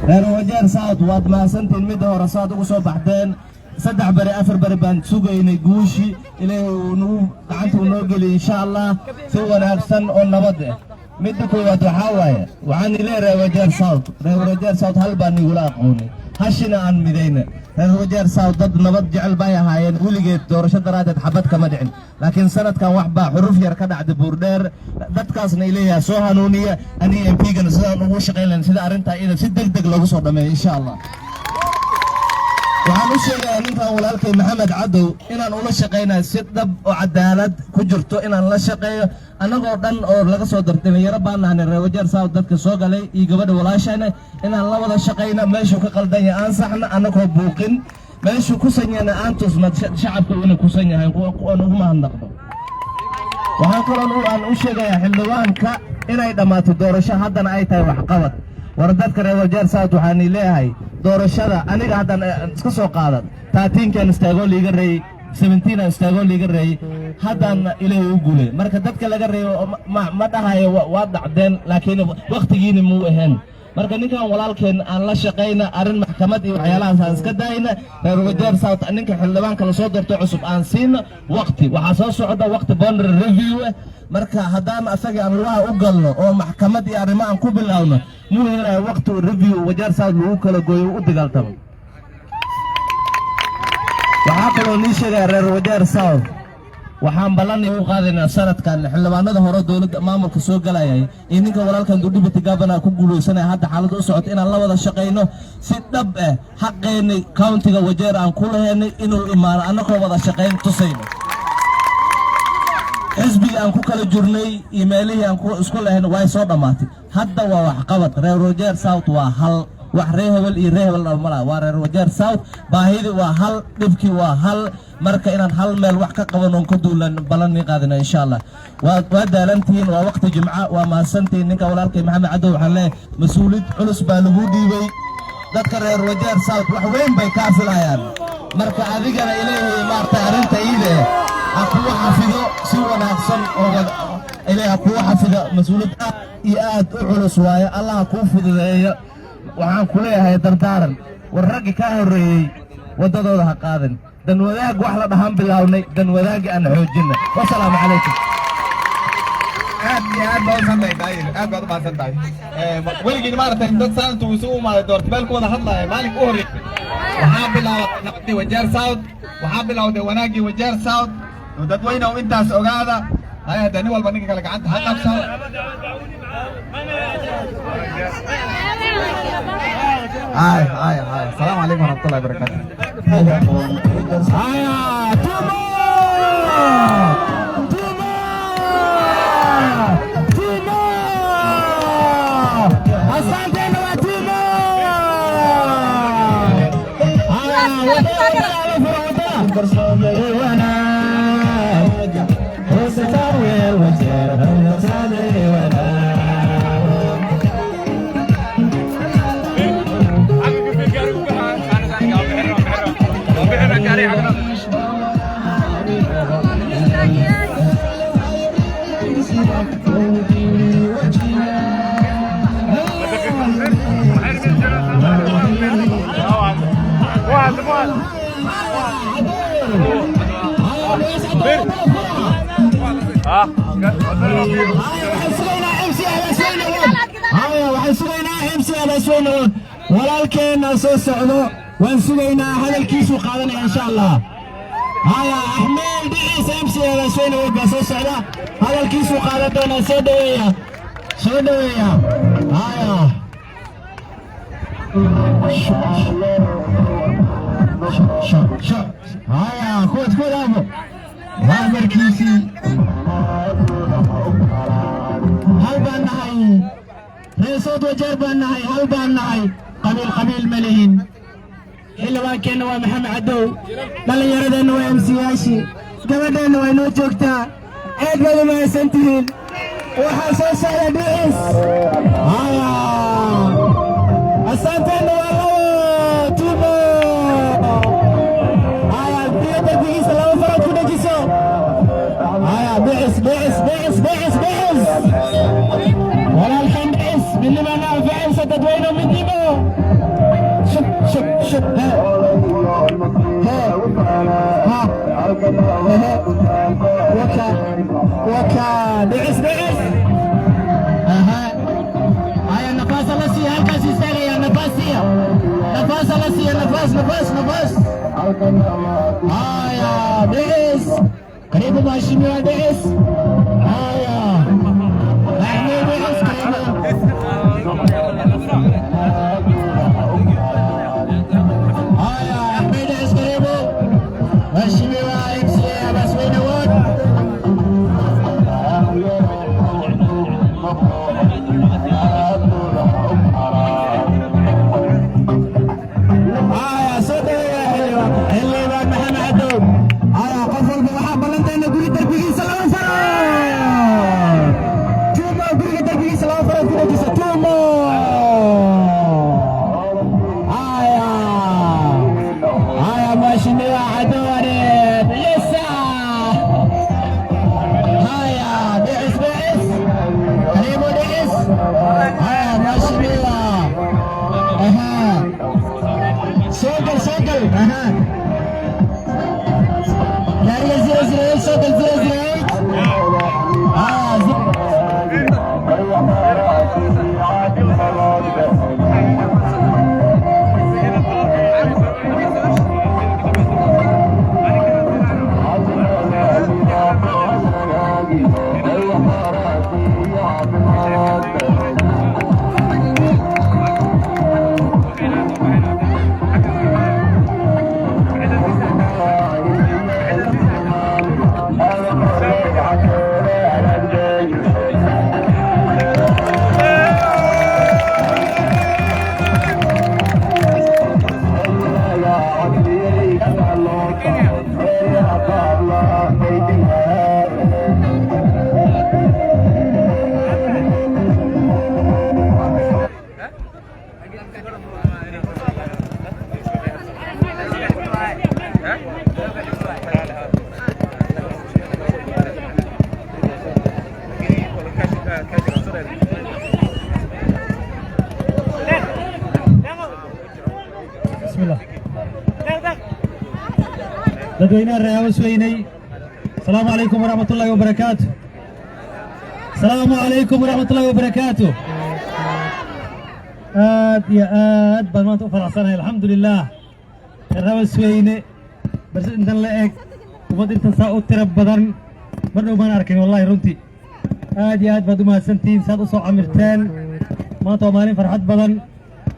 reer wajeer south waad mahadsantiin midda hore saad ugu soo baxdeen 3 bari 4 bari baan sugaynay guushi ilaahay uu nagu gacanta u noo geliyo insha Allah si wanaagsan oo nabad ah midda koowaad waxaa waaye waxaan ilaahay reer wajeer south hal baan nigula aqoonay hashina aan midayna reer wajeer south dad nabad jecel bay ahaayeen weligeed doorasho daraadeed xabad kama dhicin laakiin sanadkan wax baa xuruf yar ka dhacday buurdheer dadkaasna ilaahay soo hanuuniya aniga MP-gana sidaan ugu shaqeynayna sida arrinta iyada si degdeg loogu soo dhameeyo insha Allah waxaan u sheegayaa ninkan walaalkay maxamed cadow inaan ula shaqeynayo si dhab oo cadaalad ku jirto inaan la shaqeeyo annagoo dhan oo laga soo dartay yara baan nahnay reer wajeer south dadka soo galay iyo gabadha walaashayna inaan la wada shaqeyno meeshuu ka qaldan yahay aan saxna annagoo buuqin meeshuu ku sanyana aan tusna shacabka inuu ku san yahay kuwan ugu mahadnaqdo waxaan kaloo aan u sheegayaa xildhibaanka inay dhammaato doorasho haddana ay tahay waxqabad war dadka reer wajeer south waxaan leeyahay doorashada aniga haddaan iska soo qaadan 13kan istaagoo liiga reeyay 17 istaagoo liiga reeyay haddaan ilaahay u gulay marka dadka laga reeyo ma dhahayo waa dhacdeen laakiin waqtigiina muu ahayn marka ninkan walaalkeen aan la shaqeyna arrin maxkamad iyo waxyaalahaas aan iska daayna reer wajeer south ninka xildhibaanka la soo doorto cusub aan siino waqti waxaa soo socda waqti boundary review marka haddaan asaga aan lugaha u galno oo maxkamad iyo arrimo aan ku bilowno muu helayo waqti review wajeer south lagu kala gooyo u dagaaltamo waxaa kaloo nii sheegaya reer wajeer south waxaan ballan u qaadaynaa sanadkan xildhibaanada hore dawladda maamulka soo galayay in ninka walaalkan deputy governor ku guuleysanaya hadda xaaladda u socoto inaan la wada shaqeyno si dhab ah xaqeennay countiga wajeer aan ku lahaynay inuu imaano annagoo wada shaqeyn tusayno xisbiga aan ku kala jirnay iyo meelihii aan isku lahayn way soo dhammaatay hadda waa waxqabad reer wajeer south waa hal wax reer hebel iyo reer hebel ma laha waa reer wajeer south baahidii waa hal dhibkii waa hal marka inaan hal meel wax ka qaban oon ka duulan ballan ii qaadina insha Allah waa daalantiin waa waqti jimca waa mahadsantiin ninka walaalkay maxamed cadow waxaan leeyahay mas-uuliyad culus baa lagu dhiibay dadka reer wajeer south wax weyn bay kaa filayaan marka adigana ilaahay maartay arrinta iide aku xafido si wanaagsan oo ilaahay ku xafido mas'uuliyad iyo aad u culus waaye Allah ku fududeeyo waxaan ku leeyahay dardaaran war rag ka horeeyay wadadooda ha qaadan dan wadaag wax la dhahan bilawnay dan wadaag aan xoojina wassalaamu calaykum aad baa u mahadsantahay weligii maaragtay dad saantu isugu imaaday doorta meel ku wada hadlaya maalin u horreeyay waxaa bilaabatay nabadii wajeer south waxaa bilowday wanaagii wajeer south dadweyne oo intaas ogaada hay'adda nin walba ninka kale gacanta ha qabsado هاي السلام عليكم ورحمة الله وبركاته walaalkeena soo socdo waan sugaynaa hadalkiisu qaadanaya insha Allah haya Ahmed Diis MC la soo socda hadalkiisu qaadan doona soo dhaweeya haya haya kuwadaabo waa markiisii hal baan nahay reesood wajeer baan nahay hal baan nahay qabiil malihin xildhibaankeenna waa maxamed cadow dhallinyaradeenna waa MCyaashii gabadheenna waa inoo joogtaa aad baad u mahadsantihiin waxaa soo socda dhicis haya asaanteenna waa labo tuubo haya biyada bigiisa laba farood ku dhajiso haya dhicis walaalkan dhicis midnimana anfacaysa dadweyne midnimo شوف شوف شوف وكا دعس دعس هاي النفاس الله سي هلكا سيستاغي يا نفاسية نفاس الله سي نفاس هايا دعس قريب ماشي ميا دعس هايا احنا دعس قريب هايا احمد دعس قريب ماشي ميا اكسي بس وين ود dadweynaha reewas weynay السلام عليكم ورحمة الله وبركاته السلام عليكم ورحمة الله وبركاته يا بل ما تغفر عصانها الحمد لله الروس ويني بس انت لك وفضل تنساء الترب بدن مرنو ما ناركين والله رنتي يا بدو ما سنتين سادو صو عمرتين ما تومالين فرحات بدن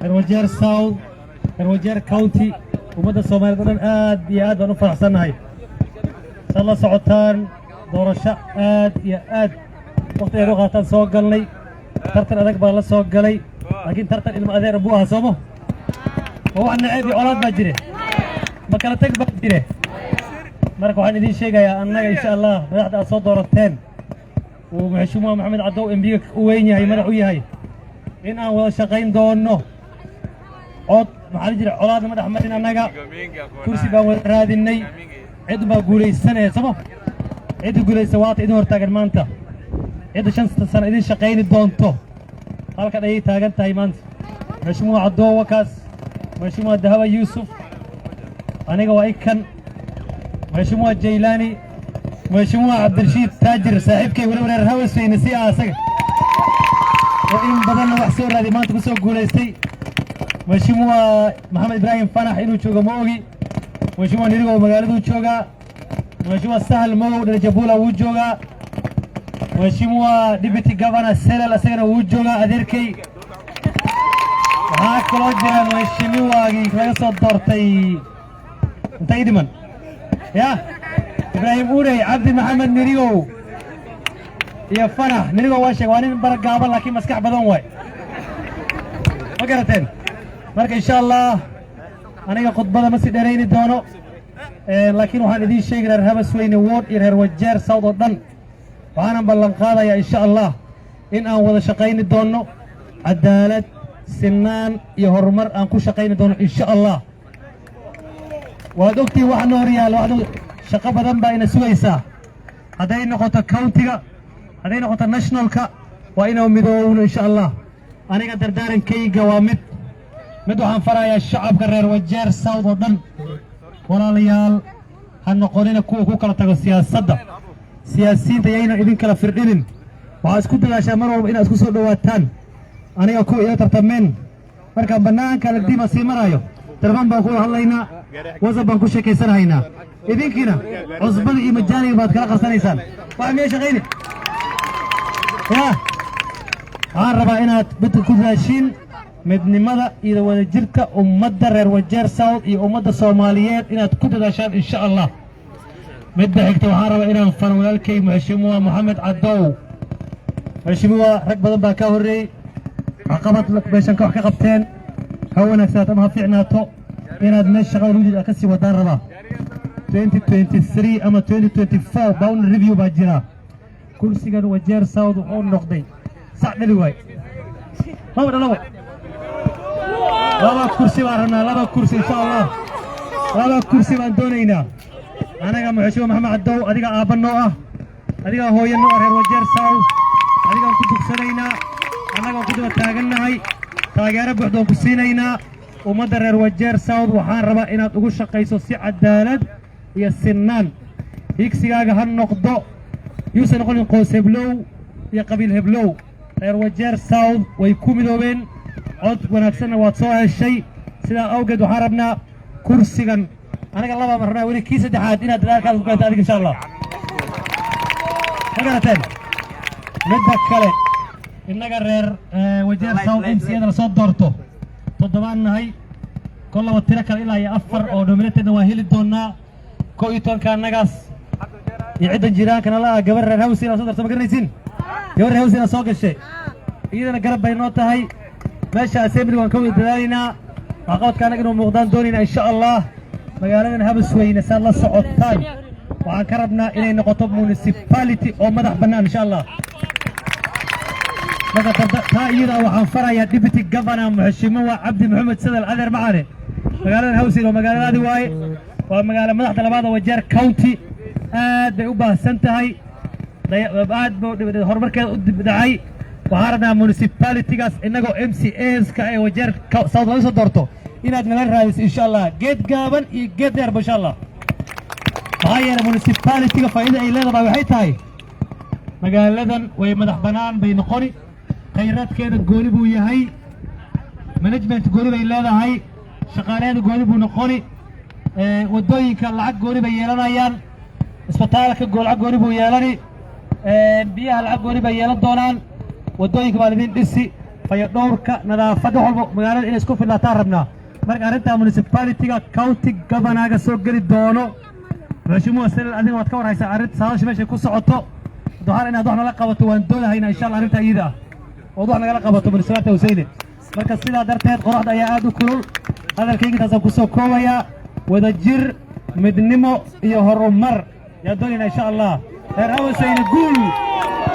الوجير ساو الوجير كاونتي ومدى الصومالي بدن يا بل نغفر عصانها الله سعودان دور الشاء يا وقت يروغاتان سوق قلني ترتن أدك بالله سوق قلي لكن ترتن إلما أذير أبوها سومه وهو عنا عيبي أولاد بجري ما كانت تكبر بجري مركو عن دي شيء يا أنك إن شاء الله راح أصوت دورتين ومحشومة محمد عدو إمبيك وين هاي مدعوية هاي إن أول شقين دونه عود محل أولاد مدح أحمد أنك كرسي باول رادي الني عيد ما قولي السنة سما عيد قولي سوات عيد ورتاجر مانتا عيد شمس السنة عيد شقين الدونتو هل كذا أي تاجر تايمانت مشموع عدو وكاس مشموع الذهب يوسف أنا جوا كان مشموع الجيلاني مشموع عبد الرشيد تاجر صاحب كي ولا الهوس في نسيء أسق وإن بدلنا محسور هذه ما تقصوا قولي سي مشموع محمد إبراهيم فنح إنه شو جموعي مشموع نيرجو مقالدو تشوغا مشموع سهل مو رجبولا وجوغا مشموع ديبتي غفانا سيلا لسينا وجوغا أديركي هاك لوجرا مشموع كلاي صدرتي انتي دمن يا إبراهيم أوري عبد محمد نيرجو يا فرح نيرجو واشك وانين برقابا لكن مسكح بدون واي ما قرأتين مرك إن شاء الله أنا خطبة مسجد دارين الدونو لكن وحنا دي شيء غير هبس وين وود غير وجار صوت الدن وأنا بلغ هذا يا إن شاء الله إن أول شقين الدونو عدالة سنان يهرمر أنكو شقين الدونو إن شاء الله ودكتي وحنا ريال وحنا شقة بدن بين سويسا هذين نقطة كاونتيغا هذين نقطة ناشونال كا وإنهم مدون إن شاء الله أنا قدر دارن كي جوامد mid waxaan farayaa shacabka reer wajeer south oo dhan walaalayaal ha noqonina kuwa ku kala tago siyaasadda siyaasiyiinta yayna idin kala firdhinin waxaa isku dadaashaa mar walba inaad isku soo dhowaataan aniga kuwa ila tartameen markaan bannaanka lagdiima sii maraayo telefoon baan ku hadlaynaa wasab baan ku sheekaysanahaynaa idinkiina cusbada iyo majaaniga baad kala qarsanaysaan waa miya shaqayni yaa waxaan rabaa inaad midka ku raashiin midnimada iyo wadajirka ummadda reer wajeer south iyo ummadda soomaaliyeed inaad ku dadaashaan insha allah midda xigta waxaan rabaa inaan fano walaalkay madaxweyne maxamed cadow madaxweyne rag badan baa ka horreeyey waxqabad meeshan wax ka qabteen ha wanaagsanaato ama ha fiicnaato inaad meesha shaqada wujud ka sii wadaan rabaa 2023 ama 2024 bound review baa jira kursigan wajeer south wuxuu noqday sac dhali waay laba kursi baan rabnaa laba kursi insha allah laba kursi baan doonaynaa anaga madaxweyne maxamed cadow adiga aabba noo ah adiga hooyo noo ah reer wajeer south adigaan ku dugsanaynaa annagaan ku daba taagannahay taageero buuxdoon ku siinaynaa ummadda reer wajeer south waxaan rabaa inaad ugu shaqayso si cadaalad iyo sinnaan higsigaaga ha noqdo yuusan noqonin qoys heblow iyo qabiil heblow reer wajeer south way ku midoobeen cod wanaagsanna waad soo heshay sidaa awgeed waxaan rabnaa kursigan anaga labaa ma rabnaa weli kii saddexaad inaad dadaalkaada ku gaarto adiga insha allah ma garateen midda kale innaga reer wajeer south mcada lasoo doorto toddobaan nahay kollaba tiro kale ilaa iyo 4 oo nominatedna waa heli doonaa 11 annagaas iyo ciddan jiraankana la gabar reer hawsi la soo darto ma garanaysin gabar reer hawsi soo gashay iyadana garab bay noo tahay meesha assembly waan ka wada dadaalaynaa waxqabadka anaga inuu muuqdaan doonaynaa insha allah magaaladan habasweyne saad la socotaan waxaan ka rabnaa inay noqoto municipality oo madax bannaan insha allah taa iyada waxaan farayaa deputy governor madaxweyne cabdi maxamed sadal adeer macane magaaladan hawsiin oo magaaladaadi waaye waa magaalo madaxda labaad wajeer county aad bay u baahsan tahay aad buu horumarkeeda u dibdhacay waxaan rabnaa municipalitygaas innagoo MCAs-ka ee wajeer south laga soo doorto inaad nala raadiso insha allah geed gaaban iyo geed dheerba insha allah maxaa yeelay municipalityga faa'iida ay leedahay waxay tahay magaaladan way madax bannaan bay noqoni khayraadkeeda gooni buu yahay management gooni bay leedahay shaqaaleeda gooni buu noqoni wadooyinka lacag gooni bay yeelanayaan isbitaalka lacag gooni buu yeelani biyaha lacag gooni bay yeelan doonaan wadooyinka baa lidin dhisi fayadhowrka nadaafadda walba magaalada inay isku filaataan rabnaa marka arrintaa municipalityga county governorga soo geli doono madaxweyne salal adiga waad ka warhaysaa arrinta saadashi meeshay ku socoto doxal inaad wax nala qabato waan doonahaynaa insha allah arrinta iyada ah ood wax nagala qabato municipality Hussein marka sidaa darteed qoraxda ayaa aad u kulul hadalkayga intaasaan kusoo koobayaa wadajir midnimo iyo horumar yaa doonaynaa insha allah reer Hussein guul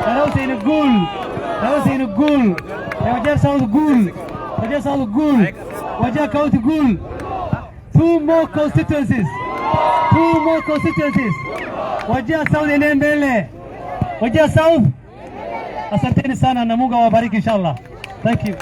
reer Hussein guul reer Hussein guul reer wajeer south guul wajeer south guul wajeer county guul 2 more constituencies wajeer south ene mbele wajeer south asanteni sana na Mungu awabariki inshallah thank you